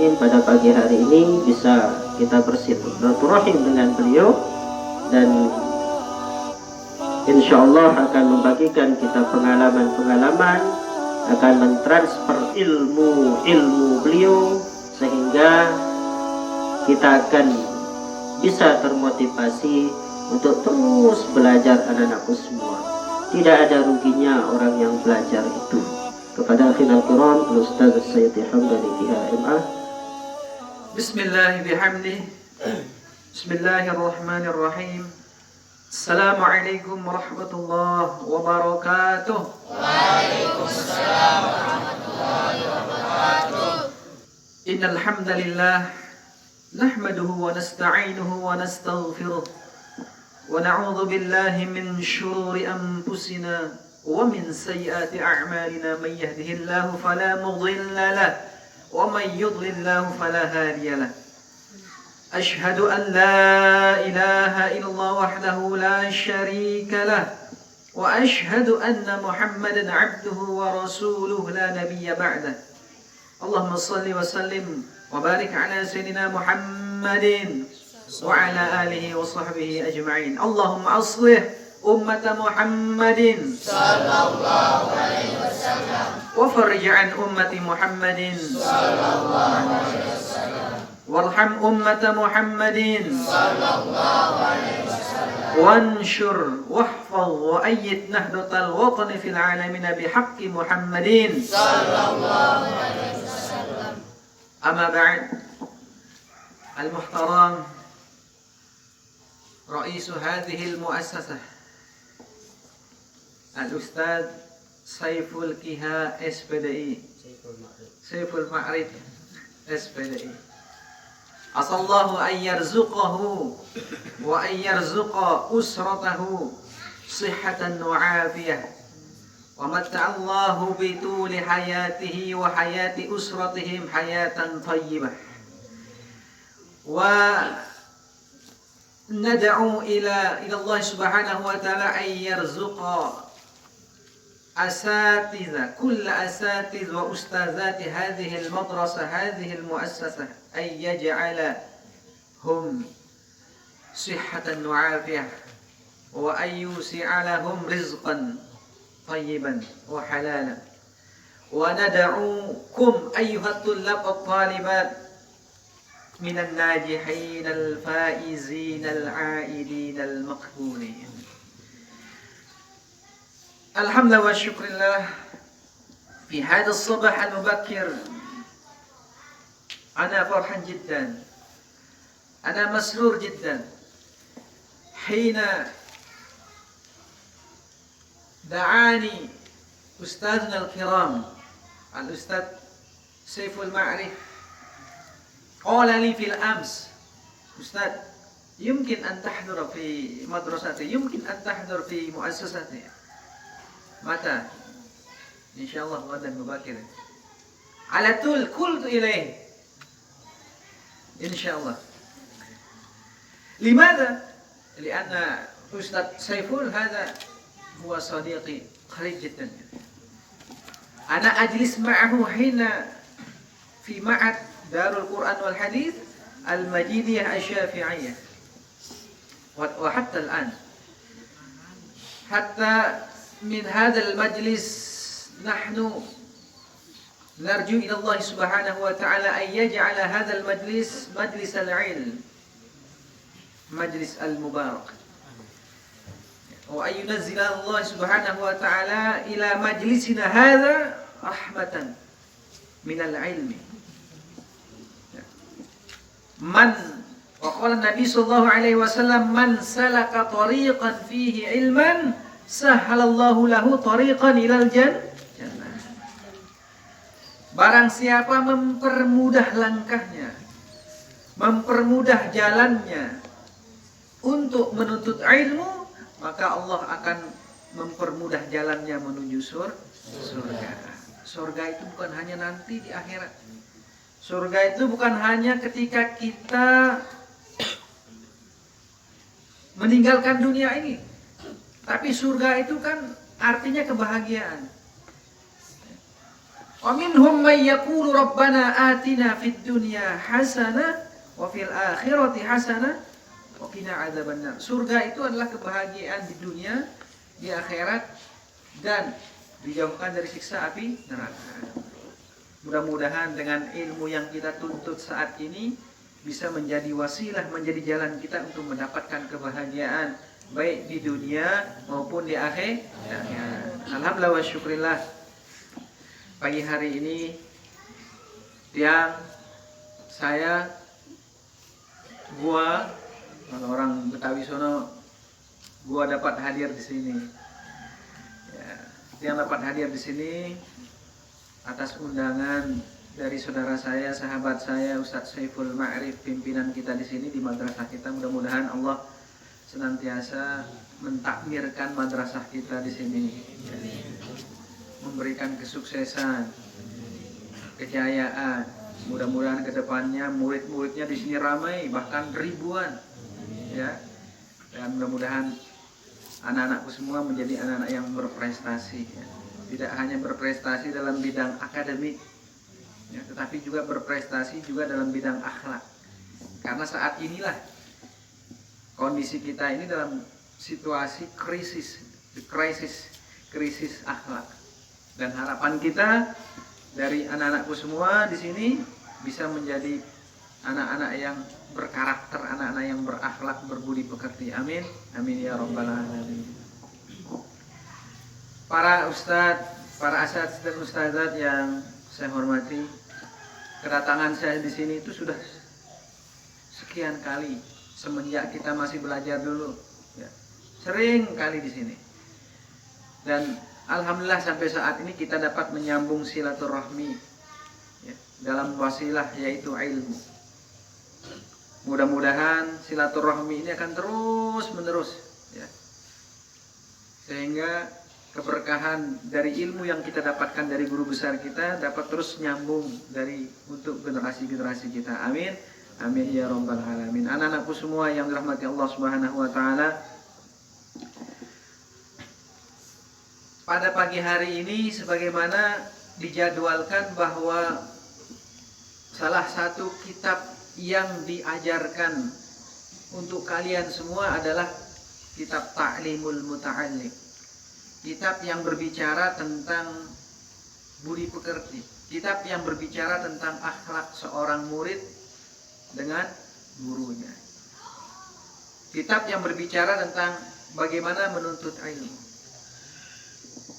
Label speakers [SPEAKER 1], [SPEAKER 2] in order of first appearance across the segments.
[SPEAKER 1] Mungkin pada pagi hari ini bisa kita bersilaturahim dengan beliau, dan insya Allah akan membagikan kita pengalaman-pengalaman, akan mentransfer ilmu beliau, sehingga kita akan bisa termotivasi untuk terus belajar anak-anakku semua. Tidak ada ruginya orang yang belajar itu. Kepada akhirul kiram, Ustaz Sayyidi Hamdani KHMA.
[SPEAKER 2] Bismillahirrahmanirrahim. Bismillahirrahmanirrahim. Assalamualaikum warahmatullahi wabarakatuh.
[SPEAKER 3] Waalaikumsalam warahmatullahi wabarakatuh.
[SPEAKER 2] Innal hamdalillah nahmaduhu wa nasta'inuhu wa nastaghfiruh wa na'udzu billahi min shururi anfusina wa min sayyiati a'malina, may yahdihillahu fala mudilla lahu wa may yudlillahu fala hadiya lahu. Ashhadu an la ilaha illallah wahdahu la syarika lah wa ashhadu anna Muhammadan 'abduhu wa rasuluhu la nabiyya ba'dah. Allahumma shalli wa sallim wa barik ala sayyidina Muhammadin wa ala alihi wa sahbihi ajma'in. Allahumma aslih ummata Muhammadin
[SPEAKER 3] Sallallahu alaihi wasallam.
[SPEAKER 2] wa farij an ummati Muhammadin
[SPEAKER 3] Sallallahu alaihi wasallam.
[SPEAKER 2] warham ummata Muhammadin
[SPEAKER 3] Sallallahu alaihi wasallam.
[SPEAKER 2] وانشر واحفظ وأيد نهضة الوطن في العالمين بحق محمد
[SPEAKER 3] Sallallahu alaihi wasallam.
[SPEAKER 2] أما بعد، المحترم رئيس هذه المؤسسة الأستاذ سيف الكها SPDI سيف المعرف SPDI، عسى الله أن يرزقه وأن يرزق أسرته صحة وعافية، ومتع الله بطول حياته وحياة أسرتهم حياة طيبة، وندعو إلى الله سبحانه وتعالى أن يرزق أساتذة كل أساتذة وأستاذات هذه المدرسة هذه المؤسسة أن يجعلهم صحة وعافية، وأن يوسع لهم رزقا طيبا وحلالا. وندعوكم أيها الطلاب والطالبات من الناجحين الفائزين العائدين المقبولين. الحمد لله والشكر لله. في هذا الصباح المبكر أنا فرحان جدا، أنا مسرور جدا حين دعاني أستاذنا الكرام الأستاذ سيف المعرف، قال لي في الأمس: أستاذ، يمكن أن تحضر في مدرستي، يمكن أن تحضر في مؤسستي. متى؟ إن شاء الله غدا مبكرا. على طول قلت إليه إن شاء الله. لماذا؟ لأن أستاذ سيفول هذا هو صديقي قريب جدا. أنا أجلس معه حين في معهد دار القرآن والحديث المجيدية الشافعية، وحتى الآن، حتى من هذا المجلس نحن نرجو إلى الله سبحانه وتعالى أن يجعل هذا المجلس مجلس العلم، مجلس المبارك، وأن ينزل الله سبحانه وتعالى إلى مجلسنا هذا رحمة من العلم. وقال النبي صلى الله عليه وسلم: من سلك طريقا فيه علما سهل الله له طريقا إلى الجنة. Barang siapa mempermudah langkahnya, mempermudah jalannya untuk menuntut ilmu, maka Allah akan mempermudah jalannya menuju surga. Surga itu bukan hanya nanti di akhirat. Surga itu bukan hanya ketika kita meninggalkan dunia ini, tapi surga itu kan artinya kebahagiaan. Wa minhum may yaqulu rabbana atina fid dunya hasanah wa fil akhirati hasanah wa qina adzabannar. Surga itu adalah kebahagiaan di dunia, di akhirat, dan dijauhkan dari siksa api neraka. Mudah-mudahan dengan ilmu yang kita tuntut saat ini bisa menjadi wasilah, menjadi jalan kita untuk mendapatkan kebahagiaan baik di dunia maupun di akhirat. Alhamdulillah wa syukrillah. Pagi hari ini yang gua kalau orang Betawi sono, gua dapat hadir di sini. Ya, yang dapat hadir di sini atas undangan dari saudara saya, sahabat saya, Ustadz Saiful Ma'rif, pimpinan kita di sini di madrasah kita. Mudah-mudahan Allah senantiasa mentakmirkan madrasah kita di sini, ya, memberikan kesuksesan, kejayaan. Mudah-mudahan kedepannya murid-muridnya di sini ramai, bahkan ribuan, ya. Dan mudah-mudahan anak-anakku semua menjadi anak-anak yang berprestasi, ya. Tidak hanya berprestasi dalam bidang akademik, ya, tetapi juga berprestasi juga dalam bidang akhlak. Karena saat inilah kondisi kita ini dalam situasi krisis akhlak. Dan harapan kita dari anak-anakku semua di sini bisa menjadi anak-anak yang berkarakter, anak-anak yang berakhlak, berbudi pekerti. Amin. Amin ya rabbal alamin. Para ustadz, para asatidz dan ustadzat yang saya hormati, kedatangan saya di sini itu sudah sekian kali semenjak kita masih belajar dulu, ya. Sering kali di sini. Dan alhamdulillah sampai saat ini kita dapat menyambung silaturahmi, ya, dalam wasilah yaitu ilmu. Mudah-mudahan silaturahmi ini akan terus menerus, ya, sehingga keberkahan dari ilmu yang kita dapatkan dari guru besar kita dapat terus nyambung untuk generasi-generasi kita. Amin. Amin ya rabbal alamin. Anak-anakku semua yang dirahmati Allah Subhanahu wa taala, pada pagi hari ini sebagaimana dijadwalkan bahwa salah satu kitab yang diajarkan untuk kalian semua adalah kitab Ta'limul Muta'allim. Kitab yang berbicara tentang budi pekerti, kitab yang berbicara tentang akhlak seorang murid dengan gurunya, kitab yang berbicara tentang bagaimana menuntut ilmu.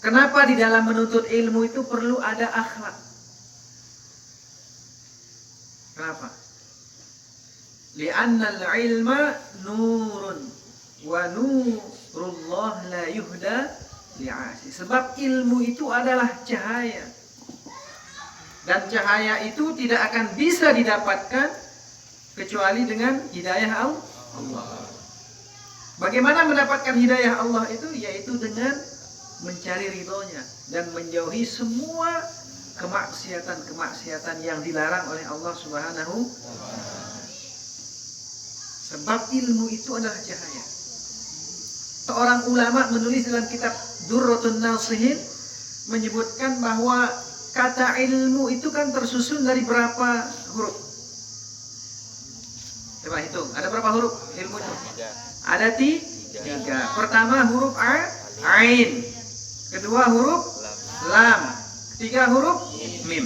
[SPEAKER 2] Kenapa di dalam menuntut ilmu itu perlu ada akhlak? Kenapa? Li'annal ilma nurun wa nurullah la yuhda li'asi. Sebab ilmu itu adalah cahaya, dan cahaya itu tidak akan bisa didapatkan kecuali dengan hidayah Allah. Bagaimana mendapatkan hidayah Allah itu? Yaitu dengan mencari ridhonya dan menjauhi semua kemaksiatan yang dilarang oleh Allah Subhanahu wa ta'ala. Sebab ilmu itu adalah cahaya. Seorang ulama menulis dalam kitab Durratun Nasihin menyebutkan bahwa kata ilmu itu kan tersusun dari berapa huruf? Coba hitung, ada berapa huruf ilmu itu? Ada tiga. Pertama huruf Ain, kedua huruf Lam, ketiga huruf Mim.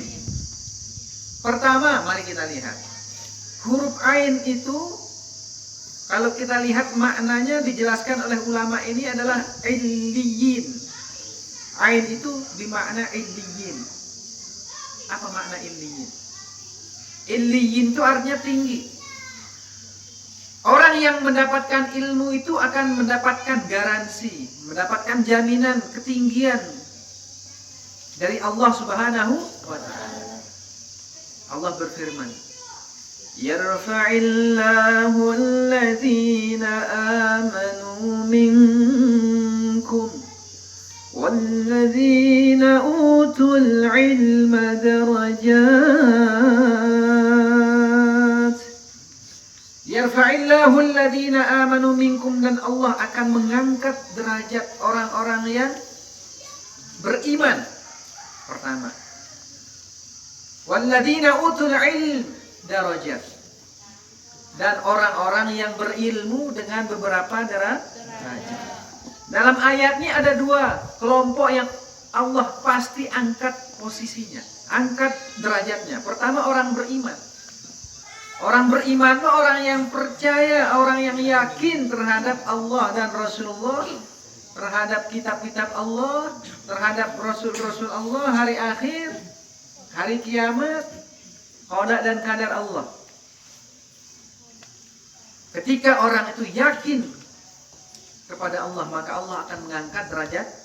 [SPEAKER 2] Pertama, mari kita lihat huruf Ain itu. Kalau kita lihat maknanya dijelaskan oleh ulama ini adalah illiyin. Ain itu bermakna illiyin. Apa makna illiyin? Illiyin itu artinya tinggi. Orang yang mendapatkan ilmu itu akan mendapatkan garansi, mendapatkan jaminan ketinggian dari Allah Subhanahu wa ta'ala. Allah berfirman, Yarfa'illahu alladhina amanu minkum walladhina utul ilma darajat. Yarfa'illahu alladhina amanu minkum, dan Allah akan mengangkat derajat orang-orang yang beriman. Pertama. Walladzina utul ilm darajat. Dan orang-orang yang berilmu dengan beberapa derajat. Dalam ayat ini ada dua kelompok yang Allah pasti angkat posisinya, angkat derajatnya. Pertama, orang beriman. Orang beriman itu orang yang percaya, orang yang yakin terhadap Allah dan Rasulullah, terhadap kitab-kitab Allah, terhadap Rasul-Rasul Allah, hari akhir, hari kiamat, qada dan qadar Allah. Ketika orang itu yakin kepada Allah, maka Allah akan mengangkat derajatnya.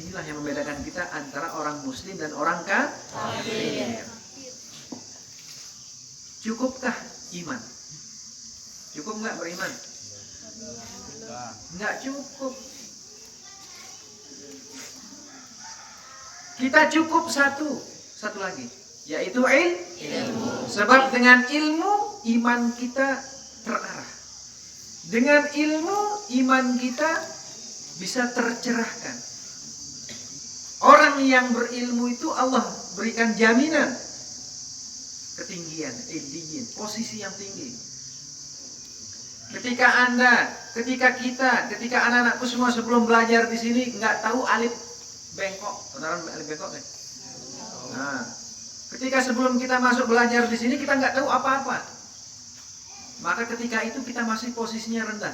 [SPEAKER 2] Inilah yang membedakan kita antara orang muslim dan orang kafir. Cukupkah iman? Cukup nggak beriman? Nggak cukup. Kita cukup satu lagi, yaitu ilmu. Sebab dengan ilmu iman kita terarah. Dengan ilmu iman kita bisa tercerahkan. Orang yang berilmu itu Allah berikan jaminan ketinggian, illiyin, posisi yang tinggi. Ketika ketika anak-anakku semua sebelum belajar di sini nggak tahu alif bengkok, beneran alif bengkok nih. Nah, ketika sebelum kita masuk belajar di sini kita nggak tahu apa-apa. Maka ketika itu kita masih posisinya rendah.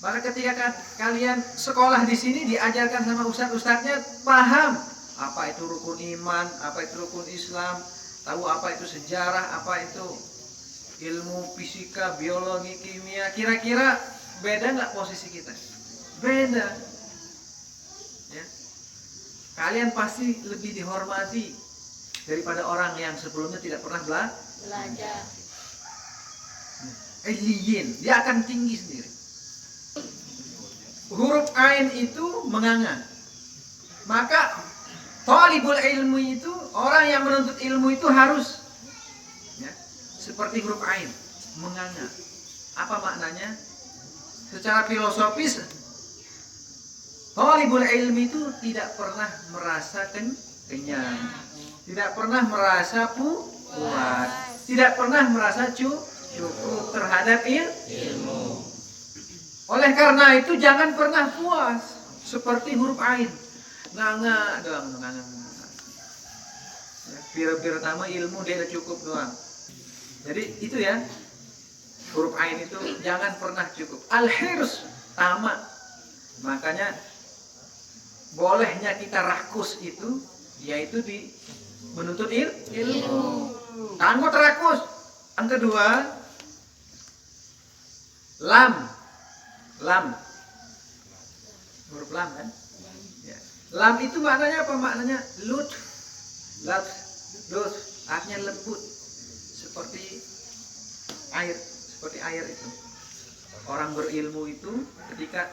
[SPEAKER 2] Maka ketika kalian sekolah di sini diajarkan sama ustadz-ustadznya, paham apa itu rukun iman, apa itu rukun Islam, tahu apa itu sejarah, apa itu ilmu fisika, biologi, kimia. Kira-kira beda nggak posisi kita? Beda. Ya. Kalian pasti lebih dihormati daripada orang yang sebelumnya tidak pernah belajar. Illiyin, dia akan tinggi sendiri. Huruf ain itu menganga. Maka talibul ilmu itu, orang yang menuntut ilmu itu harus ya, seperti huruf ain, menganga. Apa maknanya? Secara filosofis, talibul ilmi itu tidak pernah merasa kenyang, tidak pernah merasa puas, tidak pernah merasa cukup terhadap ilmu. Oleh karena itu jangan pernah puas seperti huruf ain, nganga doang, nganga. Bir pertama ilmu dia udah cukup doang. Jadi itu ya, huruf ain itu jangan pernah cukup. Al-hirs tamak. Makanya bolehnya kita rakus itu, yaitu di menuntut ilmu. Jangan kok terakus. Yang kedua, lam, huruf lam kan? Ya. Lam itu maknanya apa? Maknanya lutf, artinya lembut, seperti air itu. Orang berilmu itu ketika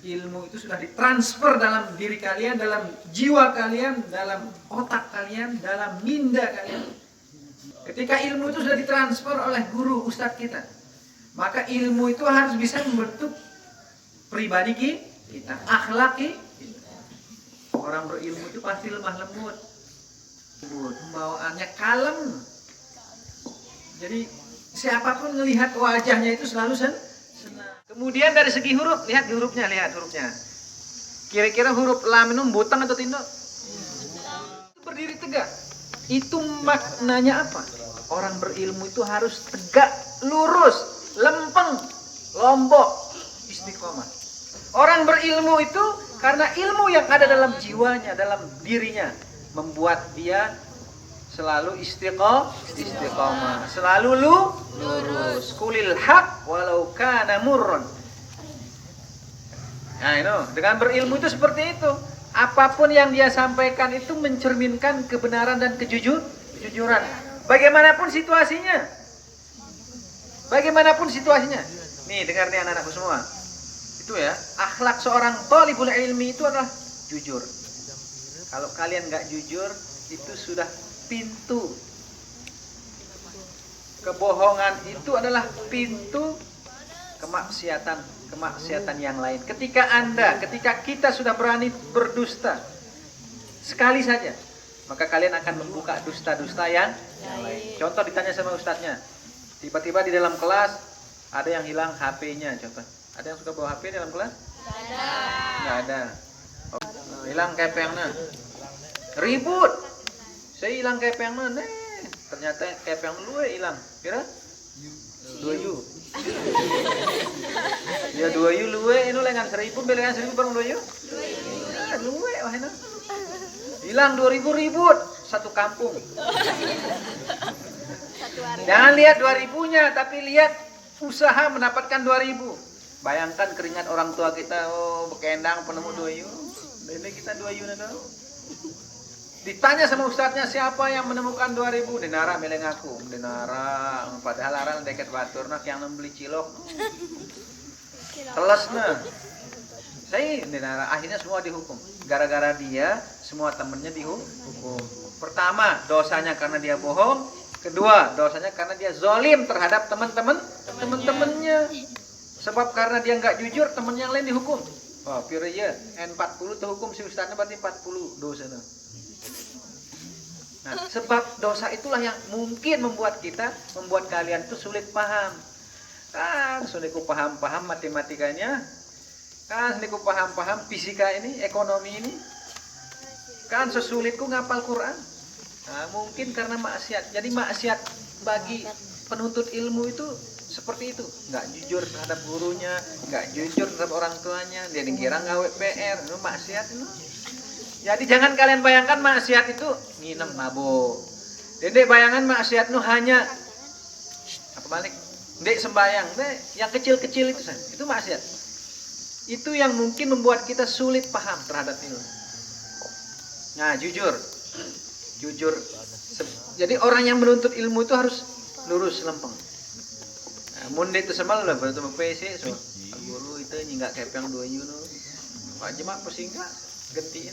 [SPEAKER 2] ilmu itu sudah ditransfer dalam diri kalian, dalam jiwa kalian, dalam otak kalian, dalam minda kalian. Ketika ilmu itu sudah ditransfer oleh guru ustadz kita, maka ilmu itu harus bisa membentuk pribadi kita, akhlak kita. Orang berilmu itu pasti lemah lembut, pembawaannya kalem. Jadi siapapun melihat wajahnya itu selalu senang. Kemudian dari segi huruf, lihat hurufnya. Kira-kira huruf lam itu butang atau tindok? Berdiri tegak. Itu maknanya apa? Orang berilmu itu harus tegak, lurus, lempeng, lombok, istiqomah. Orang berilmu itu karena ilmu yang ada dalam jiwanya, dalam dirinya, membuat dia selalu istiqomah, selalu lurus. Kulil haq walau kana murran. Nah, itu dengan berilmu itu seperti itu. Apapun yang dia sampaikan itu mencerminkan kebenaran dan kejujuran. Bagaimanapun situasinya. Nih, dengar nih anak-anakku semua. Itu ya, akhlak seorang thalibul ilmi itu adalah jujur. Kalau kalian nggak jujur, itu sudah pintu. Kebohongan itu adalah pintu kemaksiatan yang lain. Ketika kita sudah berani berdusta sekali saja, maka kalian akan membuka dusta-dusta yang lain. Contoh ditanya sama ustadznya, tiba-tiba di dalam kelas ada yang hilang HP-nya, coba. Ada yang suka bawa HP dalam kelas? Nggak ada. Oh, hilang kepengnya. Ribut. Saya hilang kepengnya, ternyata kepeng lu hilang. Kira? 2 yu. Ya 2 yu luwe ini lengan 1000 belengan 1000 bareng 2 yu. Ya luwe wah enak. Hilang 2000 ribut satu kampung. Jangan lihat 2000-nya tapi lihat usaha mendapatkan 2000. Bayangkan keringat orang tua kita bekendang penemu 2 yu. Ini kita 2 yu nah. Ditanya sama ustadznya siapa yang menemukan 2000, denara meleng aku, denara padahal aran deket batur nak yang membeli cilok. Telesna. Saya denara akhirnya semua dihukum. Gara-gara dia semua temennya dihukum. Pertama, dosanya karena dia bohong, kedua, dosanya karena dia zolim terhadap teman-temannya. Sebab karena dia nggak jujur, temen yang lain dihukum. Wah, pirnya N40 terhukum si ustadznya berarti 40 dosanya. Nah, sebab dosa itulah yang mungkin membuat kalian itu sulit paham. Kan sulit ku paham matematikanya. Kan sulit ku paham fisika ini, ekonomi ini. Kan sesulitku ngapal Quran. Nah, mungkin karena maksiat. Jadi maksiat bagi penuntut ilmu itu seperti itu. Nggak jujur terhadap gurunya, nggak jujur terhadap orang tuanya. Dia dikira ngawe PR, itu maksiat itu. Jadi jangan kalian bayangkan maksiat itu nginem mabuk. Dek bayangan maksiat itu hanya apa balik? Dek sembayang, dek yang kecil-kecil itu saja. Itu maksiat. Itu yang mungkin membuat kita sulit paham terhadap ilmu. Nah, jujur. Jadi orang yang menuntut ilmu itu harus lurus lempeng. Nah, munde itu semal lah bertemu PC so. Guru itu nggak kepeng 2 yu. Pak Jemak pusing enggak? Gantiin.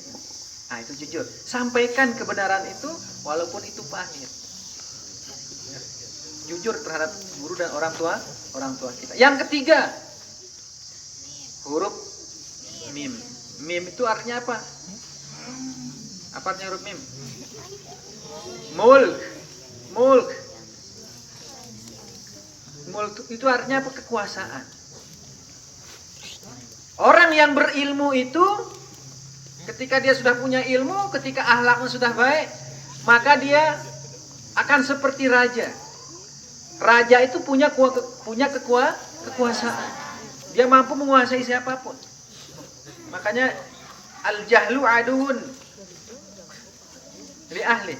[SPEAKER 2] Nah, itu jujur. Sampaikan kebenaran itu walaupun itu pahit. Jujur terhadap guru dan orang tua kita. Yang ketiga, huruf mim. Mim itu artinya apa? Apa artinya huruf mim? Mulk. Mulk itu artinya apa? Kekuasaan. Orang yang berilmu itu ketika dia sudah punya ilmu, ketika akhlaknya sudah baik, maka dia akan seperti raja. Raja itu punya kekuasaan. Dia mampu menguasai siapapun. Makanya al-jahlu aduun li ahli.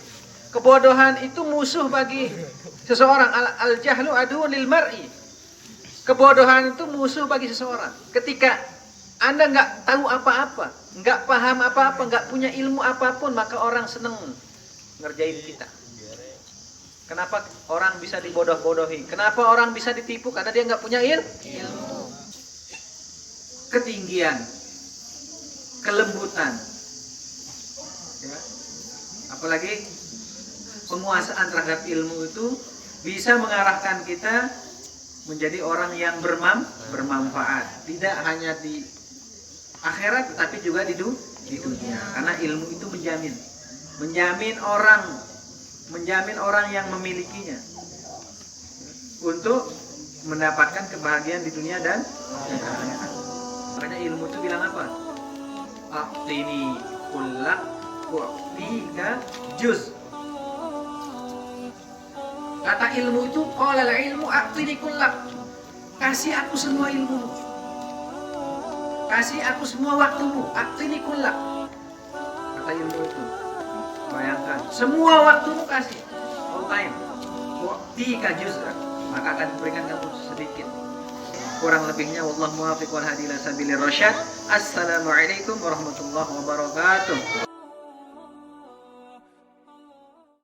[SPEAKER 2] Kebodohan itu musuh bagi seseorang. Al-jahlu aduun lil mar'i. Kebodohan itu musuh bagi seseorang. Ketika Anda nggak tahu apa-apa, nggak paham apa-apa, nggak punya ilmu apapun, maka orang seneng ngerjain kita. Kenapa orang bisa dibodoh-bodohi? Kenapa orang bisa ditipu? Karena dia nggak punya ilmu. Ketinggian, kelembutan, ya. Apalagi penguasaan terhadap ilmu itu bisa mengarahkan kita menjadi orang yang bermanfaat. Tidak hanya di akhirat tetapi juga di dunia. Karena ilmu itu menjamin orang yang memilikinya untuk mendapatkan kebahagiaan di dunia dan akhirat. Makanya ilmu itu bilang apa? Aqtini kullak wa'tika juz. Kata ilmu itu qala ilmu aqtini kullak. Kasih aku semua ilmu. Kasih aku semua waktumu, aqtini kullak. Kata ilmu itu. Bayangkan, semua waktumu kasih. All time. Wa'tika juz'an. Maka akan diberikan kamu sedikit. Kurang lebihnya wallahu muwaffiq wal hadi ila sabilir rasyad. Assalamualaikum warahmatullahi wabarakatuh.